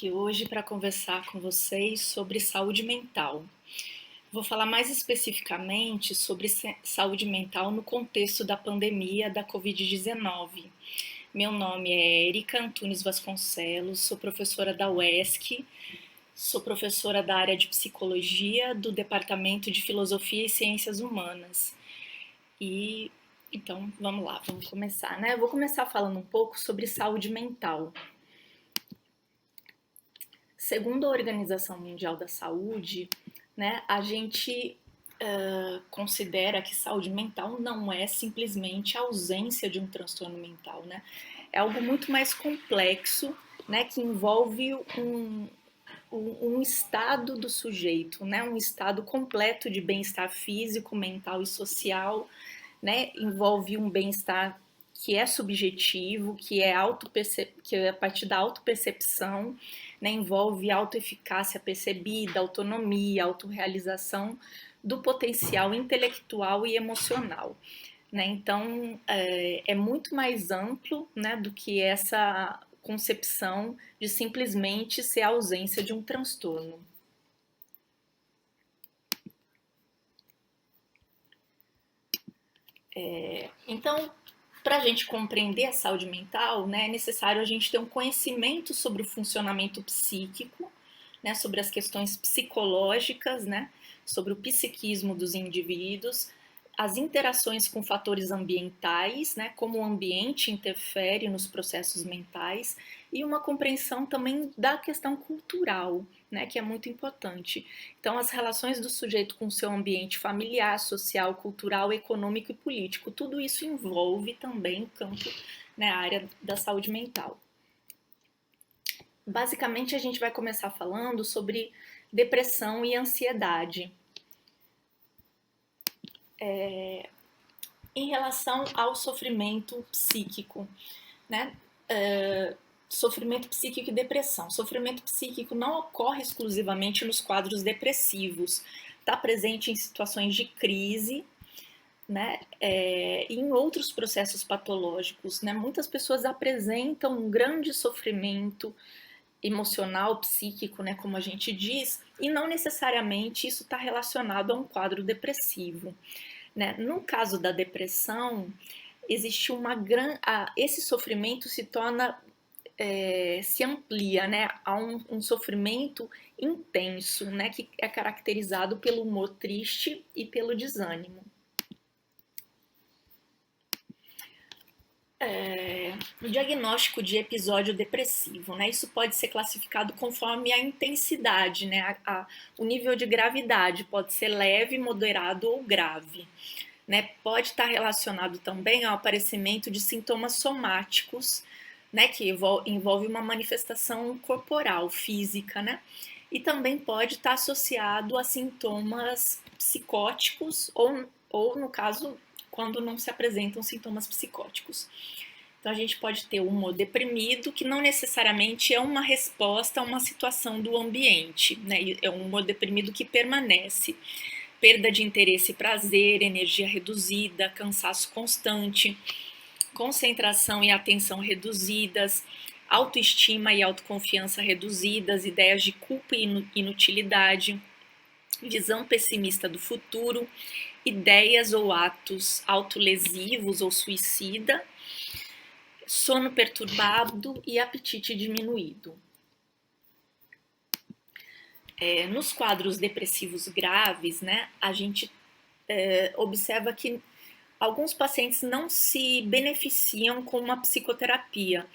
aqui hoje para conversar com vocês sobre saúde mental. Vou falar mais especificamente sobre saúde mental no contexto da pandemia da Covid-19. Meu nome é Erika Antunes Vasconcelos, sou professora da UESC, sou professora da área de psicologia do Departamento de Filosofia e Ciências Humanas. Então, vamos lá, vamos começar, né? Eu vou começar falando um pouco sobre saúde mental. Segundo a Organização Mundial da Saúde, né, a gente considera que saúde mental não é simplesmente a ausência de um transtorno mental, né? É algo muito mais complexo, né, que envolve um estado do sujeito, né, um estado completo de bem-estar físico, mental e social, né, envolve um bem-estar que é subjetivo, que é a partir da autopercepção, né, envolve autoeficácia percebida, autonomia, autorrealização do potencial intelectual e emocional. Né? Então, é muito mais amplo, né, do que essa concepção de simplesmente ser a ausência de um transtorno. Então, para a gente compreender a saúde mental, né, é necessário a gente ter um conhecimento sobre o funcionamento psíquico, né, sobre as questões psicológicas, né, sobre o psiquismo dos indivíduos, as interações com fatores ambientais, né, como o ambiente interfere nos processos mentais, e uma compreensão também da questão cultural, né, que é muito importante. Então, as relações do sujeito com o seu ambiente familiar, social, cultural, econômico e político, tudo isso envolve também o campo, né, a área da saúde mental. Basicamente, a gente vai começar falando sobre depressão e ansiedade. Em relação ao sofrimento psíquico, né? Sofrimento psíquico e depressão. Sofrimento psíquico não ocorre exclusivamente nos quadros depressivos, está presente em situações de crise, né? E em outros processos patológicos, né? Muitas pessoas apresentam um grande sofrimento emocional, psíquico, né, como a gente diz, e não necessariamente isso está relacionado a um quadro depressivo. Né? No caso da depressão, existe esse sofrimento se torna se amplia, né, a um sofrimento intenso, né, que é caracterizado pelo humor triste e pelo desânimo. O diagnóstico de episódio depressivo, né? Isso pode ser classificado conforme a intensidade, né? O nível de gravidade pode ser leve, moderado ou grave. Né? Pode estar relacionado também ao aparecimento de sintomas somáticos, né? Que envolve uma manifestação corporal, física, né? E também pode estar associado a sintomas psicóticos ou no caso, quando não se apresentam sintomas psicóticos. Então, a gente pode ter o humor deprimido, que não necessariamente é uma resposta a uma situação do ambiente, né? É um humor deprimido que permanece. Perda de interesse e prazer, energia reduzida, cansaço constante, concentração e atenção reduzidas, autoestima e autoconfiança reduzidas, ideias de culpa e inutilidade, visão pessimista do futuro, ideias ou atos autolesivos ou suicida, sono perturbado e apetite diminuído. Nos quadros depressivos graves, né, a gente observa que alguns pacientes não se beneficiam com uma psicoterapia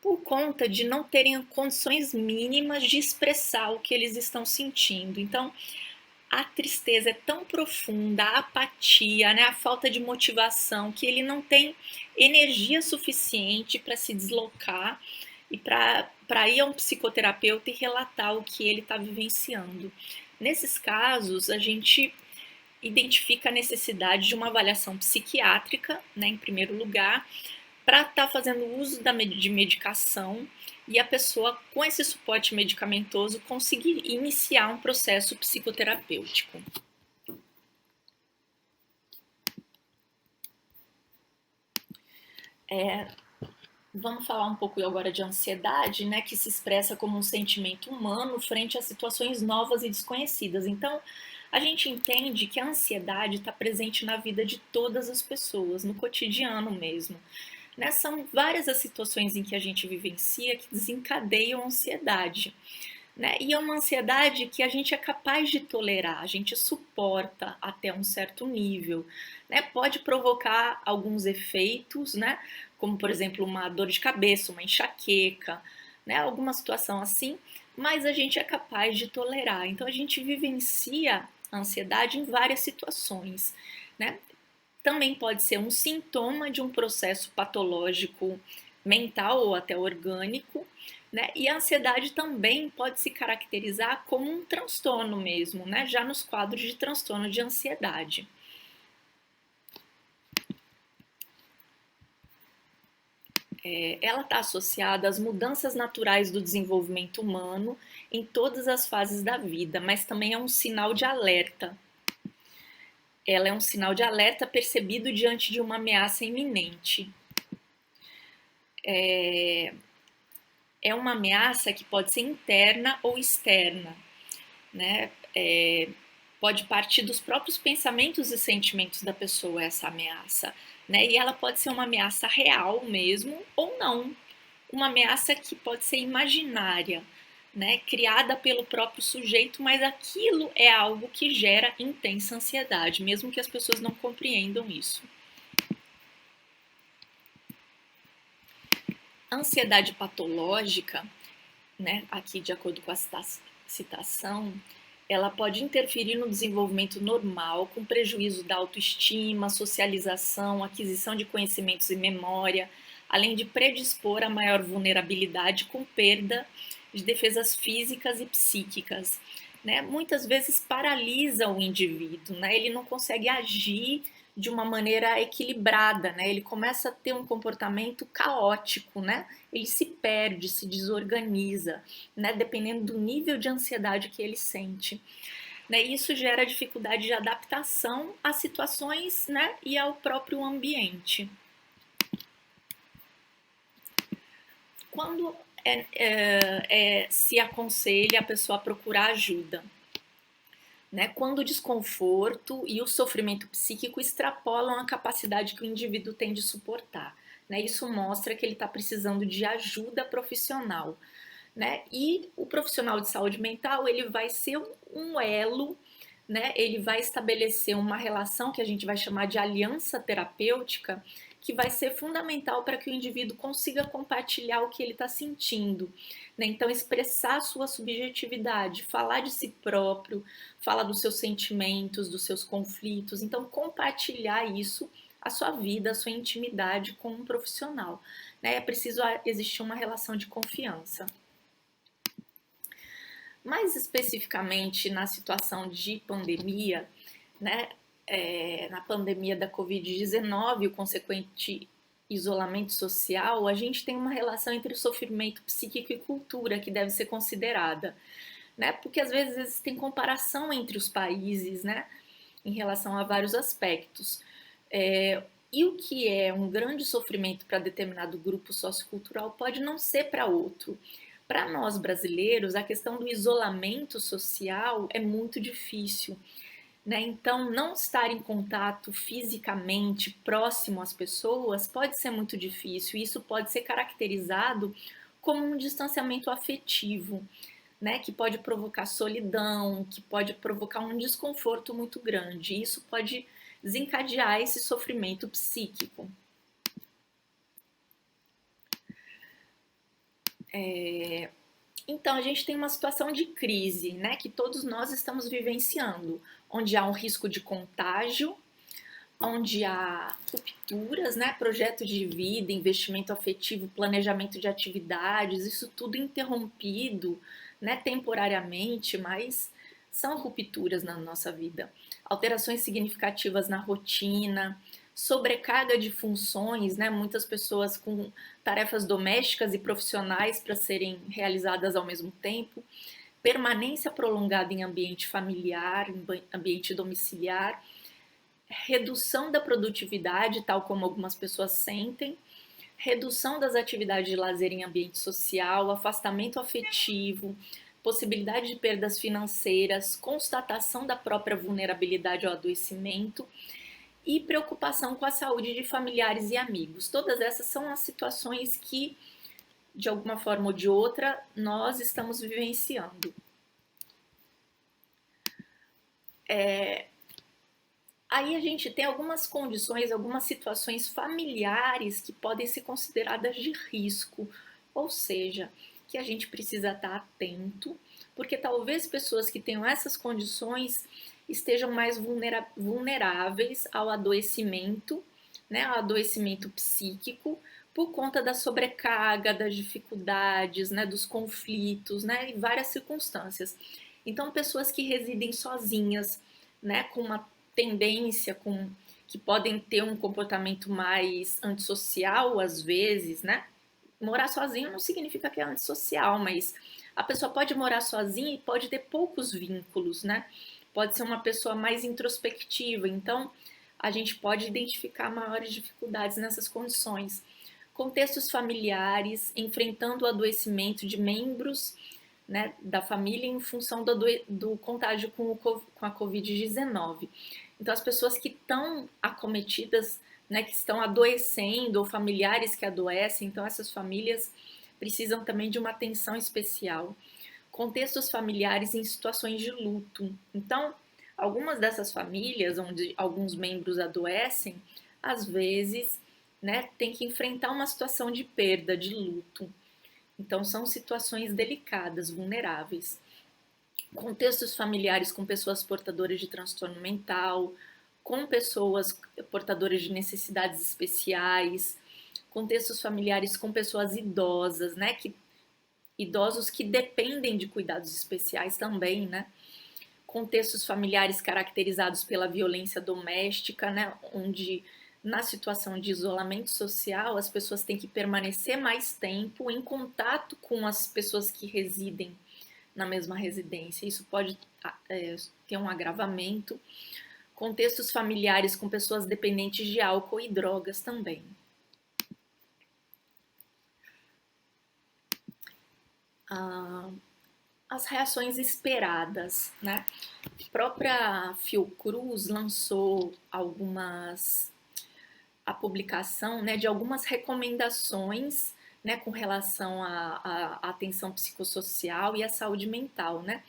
por conta de não terem condições mínimas de expressar o que eles estão sentindo. Então, a tristeza é tão profunda, a apatia, né, a falta de motivação, que ele não tem energia suficiente para se deslocar e para ir a um psicoterapeuta e relatar o que ele está vivenciando. Nesses casos, a gente identifica a necessidade de uma avaliação psiquiátrica, né, em primeiro lugar, para estar fazendo uso de medicação e a pessoa, com esse suporte medicamentoso, conseguir iniciar um processo psicoterapêutico. Vamos falar um pouco agora de ansiedade, né, que se expressa como um sentimento humano frente a situações novas e desconhecidas. Então, a gente entende que a ansiedade está presente na vida de todas as pessoas, no cotidiano mesmo. Né? São várias as situações em que a gente vivencia que desencadeiam a ansiedade. Né? E é uma ansiedade que a gente é capaz de tolerar, a gente suporta até um certo nível. Né? Pode provocar alguns efeitos, né? Como por exemplo uma dor de cabeça, uma enxaqueca, né? Alguma situação assim, mas a gente é capaz de tolerar. Então a gente vivencia a ansiedade em várias situações. Né? Também pode ser um sintoma de um processo patológico mental ou até orgânico, né? E a ansiedade também pode se caracterizar como um transtorno mesmo, né? Já nos quadros de transtorno de ansiedade. Ela está associada às mudanças naturais do desenvolvimento humano em todas as fases da vida, mas também é um sinal de alerta. Ela é um sinal de alerta percebido diante de uma ameaça iminente. É uma ameaça que pode ser interna ou externa, né? Pode partir dos próprios pensamentos e sentimentos da pessoa essa ameaça, né? E ela pode ser uma ameaça real mesmo ou não, uma ameaça que pode ser imaginária, né? Criada pelo próprio sujeito, mas aquilo é algo que gera intensa ansiedade, mesmo que as pessoas não compreendam isso. A ansiedade patológica, né? Aqui de acordo com a citação, ela pode interferir no desenvolvimento normal, com prejuízo da autoestima, socialização, aquisição de conhecimentos e memória, além de predispor a maior vulnerabilidade com perda de defesas físicas e psíquicas. Né? Muitas vezes paralisa o indivíduo, né? Ele não consegue agir de uma maneira equilibrada, né? Ele começa a ter um comportamento caótico, né? Ele se perde, se desorganiza, né? Dependendo do nível de ansiedade que ele sente. Né? Isso gera dificuldade de adaptação às situações, né? E ao próprio ambiente. Quando se aconselha a pessoa a procurar ajuda? Né, quando o desconforto e o sofrimento psíquico extrapolam a capacidade que o indivíduo tem de suportar. Né, isso mostra que ele está precisando de ajuda profissional. Né, e o profissional de saúde mental ele vai ser um elo, né, ele vai estabelecer uma relação que a gente vai chamar de aliança terapêutica, que vai ser fundamental para que o indivíduo consiga compartilhar o que ele está sentindo. Né? Então, expressar a sua subjetividade, falar de si próprio, falar dos seus sentimentos, dos seus conflitos. Então, compartilhar isso, a sua vida, a sua intimidade com um profissional. Né? É preciso existir uma relação de confiança. Mais especificamente na situação de pandemia, né? Na pandemia da Covid-19 e o consequente isolamento social, a gente tem uma relação entre o sofrimento psíquico e cultura que deve ser considerada, né? Porque às vezes existem comparação entre os países, né? Em relação a vários aspectos. E o que é um grande sofrimento para determinado grupo sociocultural pode não ser para outro. Para nós brasileiros, a questão do isolamento social é muito difícil. Né? Então, não estar em contato fisicamente próximo às pessoas pode ser muito difícil. Isso pode ser caracterizado como um distanciamento afetivo, né? Que pode provocar solidão, que pode provocar um desconforto muito grande. Isso pode desencadear esse sofrimento psíquico. Então, a gente tem uma situação de crise, né, que todos nós estamos vivenciando, onde há um risco de contágio, onde há rupturas, né, projeto de vida, investimento afetivo, planejamento de atividades, isso tudo interrompido, né, temporariamente, mas são rupturas na nossa vida. Alterações significativas na rotina, sobrecarga de funções, né, muitas pessoas com tarefas domésticas e profissionais para serem realizadas ao mesmo tempo, permanência prolongada em ambiente familiar, em ambiente domiciliar, redução da produtividade, tal como algumas pessoas sentem, redução das atividades de lazer em ambiente social, afastamento afetivo, possibilidade de perdas financeiras, constatação da própria vulnerabilidade ao adoecimento e preocupação com a saúde de familiares e amigos. Todas essas são as situações que, de alguma forma ou de outra, nós estamos vivenciando. Aí a gente tem algumas condições, algumas situações familiares que podem ser consideradas de risco, ou seja, que a gente precisa estar atento, porque talvez pessoas que tenham essas condições estejam mais vulneráveis ao adoecimento, né, ao adoecimento psíquico, por conta da sobrecarga, das dificuldades, né, dos conflitos, né, e várias circunstâncias. Então, pessoas que residem sozinhas, né, com uma tendência, que podem ter um comportamento mais antissocial às vezes, né? Morar sozinho não significa que é antissocial, mas a pessoa pode morar sozinha e pode ter poucos vínculos, né? Pode ser uma pessoa mais introspectiva, então a gente pode identificar maiores dificuldades nessas condições. Contextos familiares, enfrentando o adoecimento de membros, né, da família em função do contágio com a Covid-19. Então, as pessoas que estão acometidas, né, que estão adoecendo, ou familiares que adoecem, então essas famílias precisam também de uma atenção especial. Contextos familiares em situações de luto. Então, algumas dessas famílias, onde alguns membros adoecem, às vezes, né, tem que enfrentar uma situação de perda, de luto. Então, são situações delicadas, vulneráveis. Contextos familiares com pessoas portadoras de transtorno mental, com pessoas portadoras de necessidades especiais, contextos familiares com pessoas idosas, né? Idosos que dependem de cuidados especiais também, né? Contextos familiares caracterizados pela violência doméstica, né? Onde na situação de isolamento social, as pessoas têm que permanecer mais tempo em contato com as pessoas que residem na mesma residência. Isso pode ter um agravamento. Contextos familiares com pessoas dependentes de álcool e drogas também. As reações esperadas, né? A própria Fiocruz lançou a publicação, né, de algumas recomendações, né, com relação à atenção psicossocial e à saúde mental, né?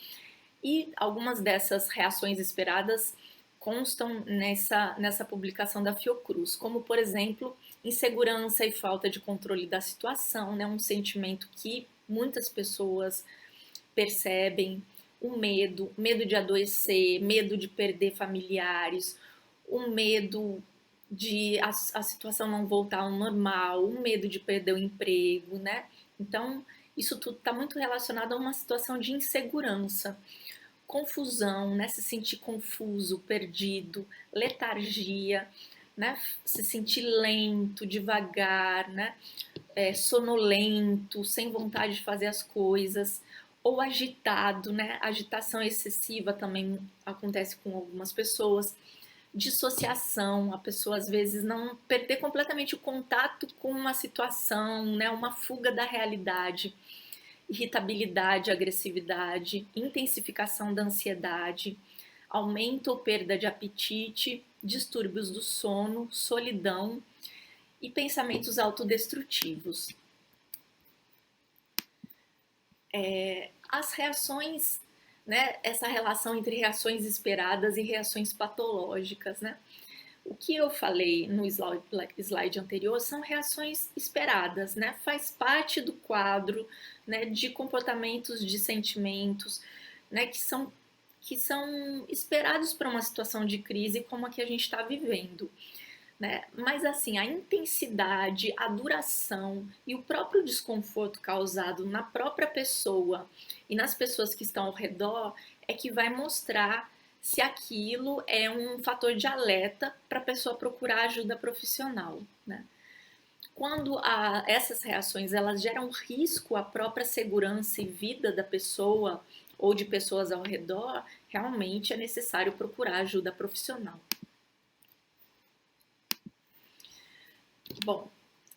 E algumas dessas reações esperadas constam nessa publicação da Fiocruz, como, por exemplo, insegurança e falta de controle da situação, né? Um sentimento que muitas pessoas percebem, o medo de adoecer, medo de perder familiares, o medo de a situação não voltar ao normal, o medo de perder o emprego, né? Então, isso tudo está muito relacionado a uma situação de insegurança, confusão, né? Se sentir confuso, perdido, letargia, né? Se sentir lento, devagar, né? Sonolento, sem vontade de fazer as coisas, ou agitado, né? Agitação excessiva também acontece com algumas pessoas. Dissociação, a pessoa às vezes não perder completamente o contato com uma situação, né? Uma fuga da realidade. Irritabilidade, agressividade, intensificação da ansiedade, aumento ou perda de apetite, distúrbios do sono, solidão e pensamentos autodestrutivos. As reações, né, essa relação entre reações esperadas e reações patológicas, né? O que eu falei no slide anterior são reações esperadas, né? Faz parte do quadro, né, de comportamentos, de sentimentos, né, que são esperados para uma situação de crise como a que a gente está vivendo. Né? Mas assim, a intensidade, a duração e o próprio desconforto causado na própria pessoa e nas pessoas que estão ao redor é que vai mostrar se aquilo é um fator de alerta para a pessoa procurar ajuda profissional, né? Quando essas reações elas geram risco à própria segurança e vida da pessoa ou de pessoas ao redor, realmente é necessário procurar ajuda profissional. Bom,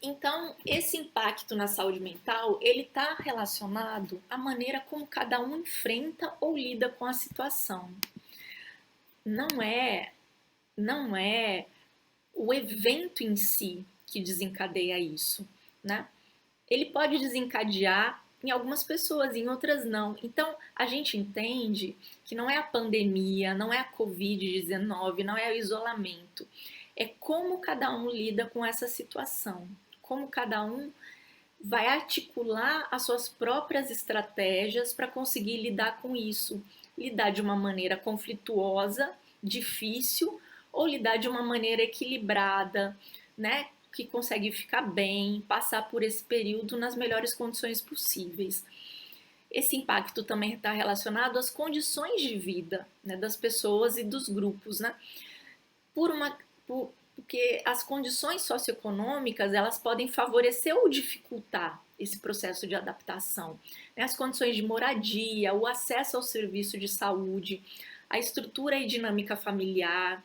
Então, esse impacto na saúde mental, ele está relacionado à maneira como cada um enfrenta ou lida com a situação. Não é, não é o evento em si que desencadeia isso, né? Ele pode desencadear em algumas pessoas, em outras não. Então, a gente entende que não é a pandemia, não é a Covid-19, não é o isolamento. É como cada um lida com essa situação, como cada um vai articular as suas próprias estratégias para conseguir lidar com isso. Lidar de uma maneira conflituosa, difícil, ou lidar de uma maneira equilibrada, né? Que consegue ficar bem, passar por esse período nas melhores condições possíveis. Esse impacto também está relacionado às condições de vida, né, das pessoas e dos grupos, né? Porque as condições socioeconômicas elas podem favorecer ou dificultar esse processo de adaptação. Né? As condições de moradia, o acesso ao serviço de saúde, a estrutura e dinâmica familiar,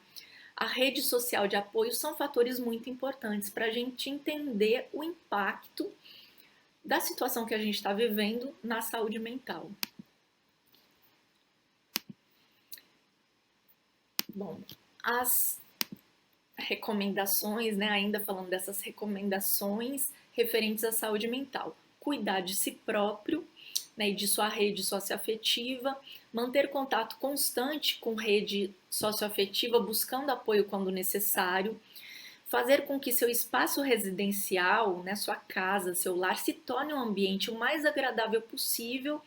a rede social de apoio são fatores muito importantes para a gente entender o impacto da situação que a gente está vivendo na saúde mental. Bom, as recomendações, né, ainda falando dessas recomendações referentes à saúde mental. Cuidar de si próprio, né, e de sua rede socioafetiva, manter contato constante com rede socioafetiva, buscando apoio quando necessário, fazer com que seu espaço residencial, né, sua casa, seu lar, se torne um ambiente o mais agradável possível,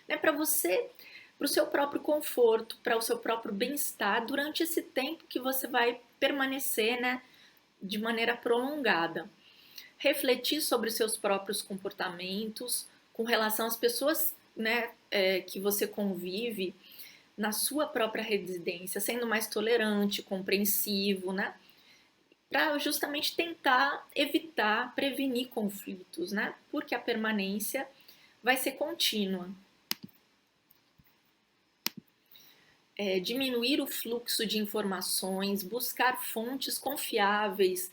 né, para você, para o seu próprio conforto, para o seu próprio bem-estar durante esse tempo que você vai permanecer, né, de maneira prolongada. Refletir sobre os seus próprios comportamentos com relação às pessoas, né, que você convive na sua própria residência, sendo mais tolerante, compreensivo, né, para justamente tentar evitar, prevenir conflitos, né, porque a permanência vai ser contínua. Diminuir o fluxo de informações, buscar fontes confiáveis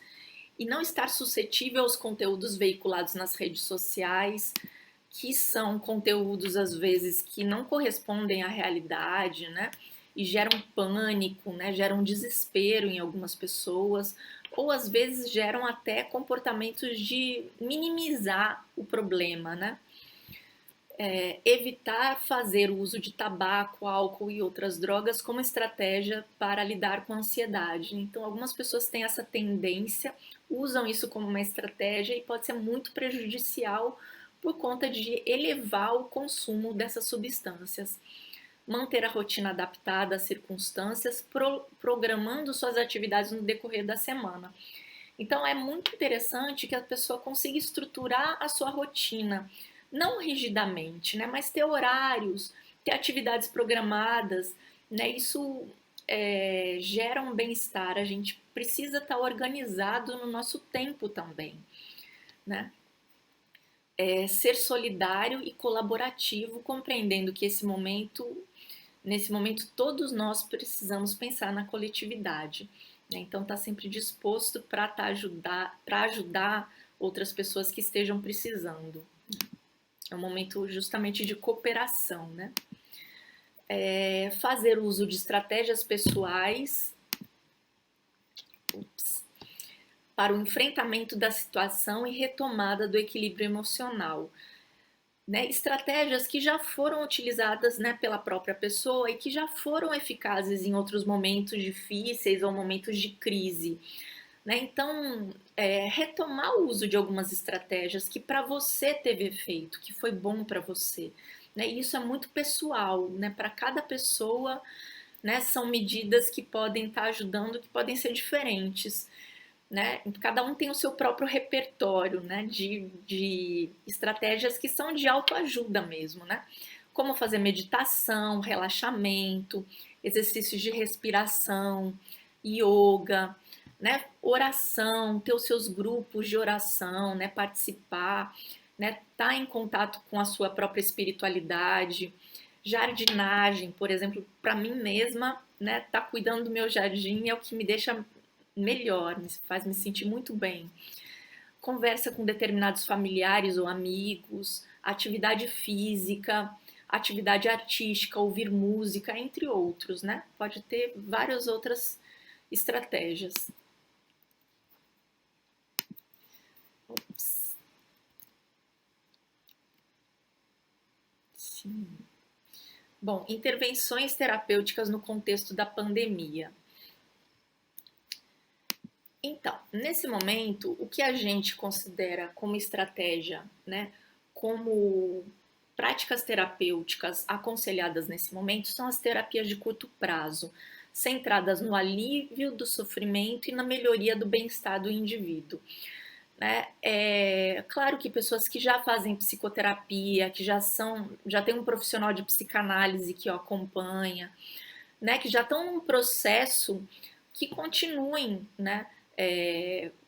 e não estar suscetível aos conteúdos veiculados nas redes sociais, que são conteúdos às vezes que não correspondem à realidade, né? E geram pânico, né? Geram desespero em algumas pessoas, ou às vezes geram até comportamentos de minimizar o problema, né? Evitar fazer o uso de tabaco, álcool e outras drogas como estratégia para lidar com a ansiedade. Então, algumas pessoas têm essa tendência, usam isso como uma estratégia e pode ser muito prejudicial por conta de elevar o consumo dessas substâncias. Manter a rotina adaptada às circunstâncias, programando suas atividades no decorrer da semana. Então, é muito interessante que a pessoa consiga estruturar a sua rotina, não rigidamente, né, mas ter horários, ter atividades programadas, né, isso gera um bem-estar, a gente precisa estar organizado no nosso tempo também, né? Ser solidário e colaborativo, compreendendo que nesse momento todos nós precisamos pensar na coletividade, né? Então tá sempre disposto para ajudar outras pessoas que estejam precisando. É um momento justamente de cooperação, né? Fazer uso de estratégias pessoais para o enfrentamento da situação e retomada do equilíbrio emocional. Né? Estratégias que já foram utilizadas, né, pela própria pessoa e que já foram eficazes em outros momentos difíceis ou momentos de crise. Né? Então, retomar o uso de algumas estratégias que para você teve efeito, que foi bom para você. Né? E isso é muito pessoal, né? Para cada pessoa, né, são medidas que podem estar ajudando, que podem ser diferentes. Né? Cada um tem o seu próprio repertório, né, de estratégias que são de autoajuda mesmo, né? Como fazer meditação, relaxamento, exercícios de respiração, yoga, né? Oração, ter os seus grupos de oração, né? Participar, né? Tá em contato com a sua própria espiritualidade, jardinagem, por exemplo, para mim mesma, né? Tá cuidando do meu jardim é o que me deixa melhor, me faz me sentir muito bem. conversa com determinados familiares ou amigos, atividade física, atividade artística, ouvir música, entre outros, né? Pode ter várias outras estratégias. Ops. Sim. Bom, intervenções terapêuticas no contexto da pandemia. Então, nesse momento, o que a gente considera como estratégia, né, como práticas terapêuticas aconselhadas nesse momento são as terapias de curto prazo, centradas no alívio do sofrimento e na melhoria do bem-estar do indivíduo. Né? É claro que pessoas que já fazem psicoterapia, que já tem um profissional de psicanálise que o acompanha, né, que já estão num processo, que continuem, né,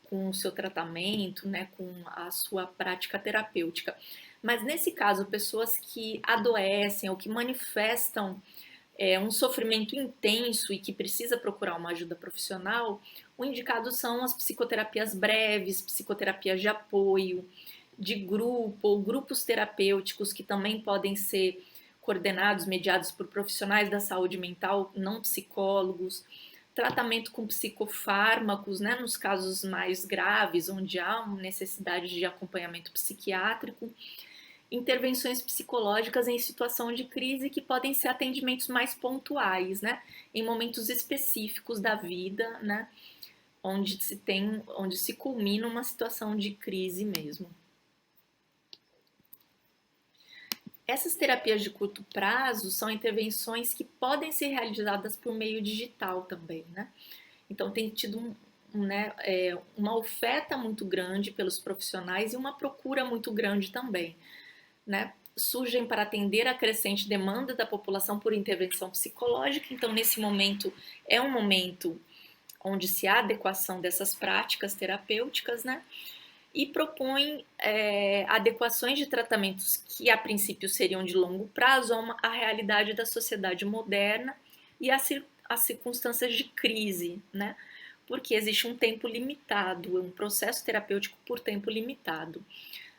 com o seu tratamento, né, com a sua prática terapêutica. Mas nesse caso, pessoas que adoecem ou que manifestam um sofrimento intenso e que precisa procurar uma ajuda profissional, o indicado são as psicoterapias breves, psicoterapias de apoio, de grupo ou grupos terapêuticos que também podem ser coordenados, mediados por profissionais da saúde mental, não psicólogos, tratamento com psicofármacos, né, nos casos mais graves, onde há necessidade de acompanhamento psiquiátrico, intervenções psicológicas em situação de crise, que podem ser atendimentos mais pontuais, né, em momentos específicos da vida, né, onde se culmina uma situação de crise mesmo. Essas terapias de curto prazo são intervenções que podem ser realizadas por meio digital também, né? Então tem tido uma oferta muito grande pelos profissionais e uma procura muito grande também, né? Surgem para atender a crescente demanda da população por intervenção psicológica. Então, nesse momento, é um momento onde se há adequação dessas práticas terapêuticas, né? E propõe adequações de tratamentos que, a princípio, seriam de longo prazo à realidade da sociedade moderna e às circunstâncias de crise, né? Porque existe um tempo limitado, um processo terapêutico por tempo limitado,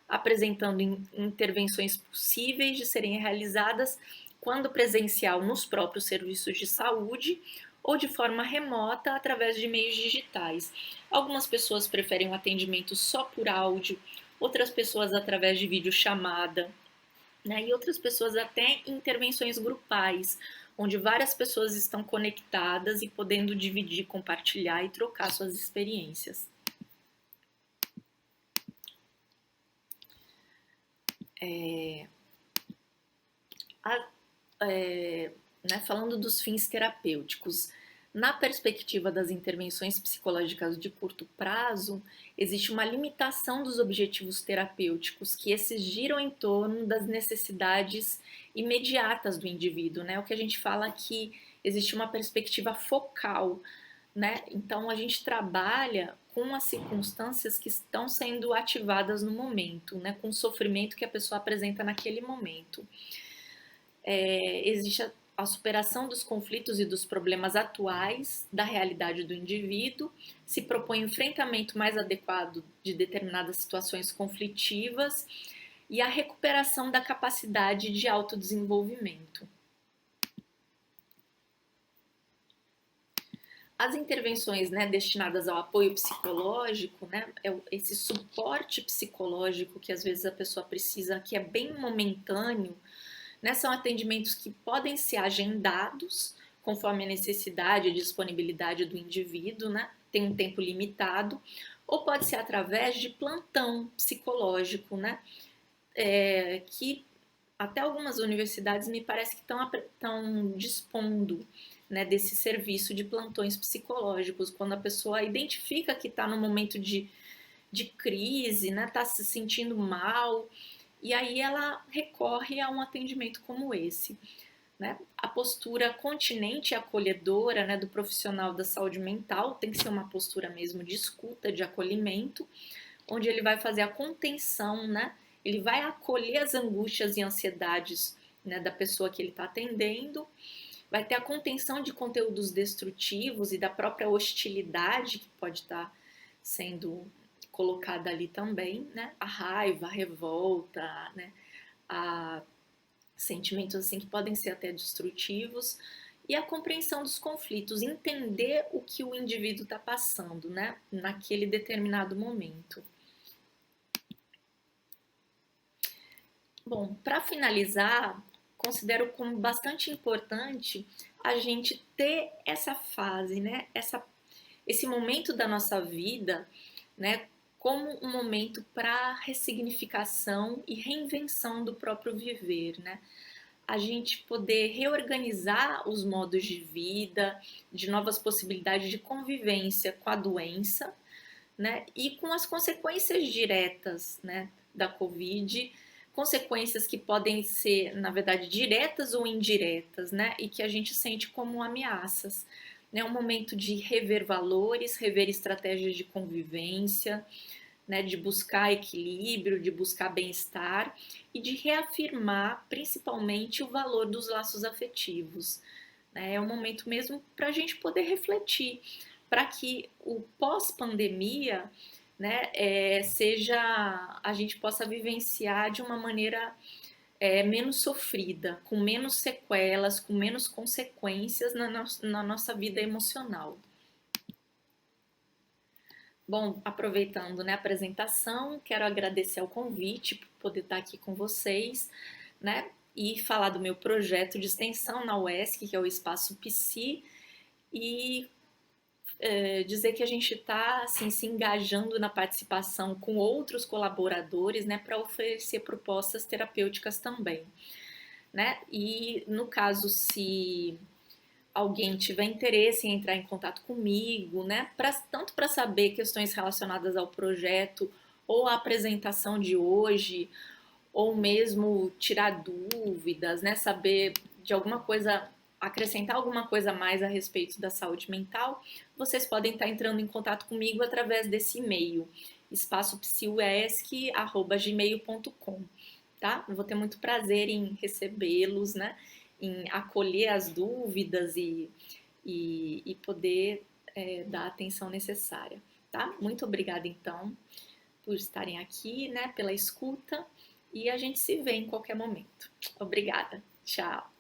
apresentando intervenções possíveis de serem realizadas quando presencial nos próprios serviços de saúde ou de forma remota através de meios digitais. Algumas pessoas preferem o atendimento só por áudio, outras pessoas através de videochamada, né? E outras pessoas até intervenções grupais, onde várias pessoas estão conectadas e podendo dividir, compartilhar e trocar suas experiências. Falando dos fins terapêuticos, na perspectiva das intervenções psicológicas de curto prazo, existe uma limitação dos objetivos terapêuticos, que esses giram em torno das necessidades imediatas do indivíduo, né? O que a gente fala que existe uma perspectiva focal, né? Então a gente trabalha com as circunstâncias que estão sendo ativadas no momento, né? Com o sofrimento que a pessoa apresenta naquele momento. Existe a superação dos conflitos e dos problemas atuais da realidade do indivíduo, se propõe um enfrentamento mais adequado de determinadas situações conflitivas e a recuperação da capacidade de autodesenvolvimento. As intervenções, né, destinadas ao apoio psicológico, né, esse suporte psicológico que às vezes a pessoa precisa, que é bem momentâneo, né, são atendimentos que podem ser agendados conforme a necessidade e disponibilidade do indivíduo, né, tem um tempo limitado, ou pode ser através de plantão psicológico, né, que até algumas universidades me parece que estão dispondo, né, desse serviço de plantões psicológicos, quando a pessoa identifica que está num momento de crise, né, está se sentindo mal, e aí ela recorre a um atendimento como esse, né? A postura continente e acolhedora, né, do profissional da saúde mental tem que ser uma postura mesmo de escuta, de acolhimento, onde ele vai fazer a contenção, né? Ele vai acolher as angústias e ansiedades, né, da pessoa que ele está atendendo, vai ter a contenção de conteúdos destrutivos e da própria hostilidade que pode estar sendo colocada ali também, né? A raiva, a revolta, né? A sentimentos assim que podem ser até destrutivos, e a compreensão dos conflitos, entender o que o indivíduo está passando, né, naquele determinado momento. Bom, para finalizar, considero como bastante importante a gente ter essa fase, né, esse momento da nossa vida, né, como um momento para ressignificação e reinvenção do próprio viver, né? A gente poder reorganizar os modos de vida, de novas possibilidades de convivência com a doença, né? E com as consequências diretas, né, da Covid, consequências que podem ser, na verdade, diretas ou indiretas, né? E que a gente sente como ameaças. É um momento de rever valores, rever estratégias de convivência, né, de buscar equilíbrio, de buscar bem-estar e de reafirmar principalmente o valor dos laços afetivos. É um momento mesmo para a gente poder refletir, para que o pós-pandemia, né, a gente possa vivenciar de uma maneira menos sofrida, com menos sequelas, com menos consequências na nossa vida emocional. Bom, aproveitando, né, a apresentação, quero agradecer ao convite por poder estar aqui com vocês, né, e falar do meu projeto de extensão na UESC, que é o Espaço Psi, e dizer que a gente está assim, se engajando na participação com outros colaboradores, né, para oferecer propostas terapêuticas também, né? E no caso, se alguém tiver interesse em entrar em contato comigo, né, tanto para saber questões relacionadas ao projeto ou à apresentação de hoje, ou mesmo tirar dúvidas, né, saber de alguma coisa, acrescentar alguma coisa a mais a respeito da saúde mental, vocês podem estar entrando em contato comigo através desse e-mail, espacopsiuesc@gmail.com, tá? Eu vou ter muito prazer em recebê-los, né, em acolher as dúvidas e poder dar a atenção necessária, tá? Muito obrigada, então, por estarem aqui, né, pela escuta, e a gente se vê em qualquer momento. Obrigada. Tchau.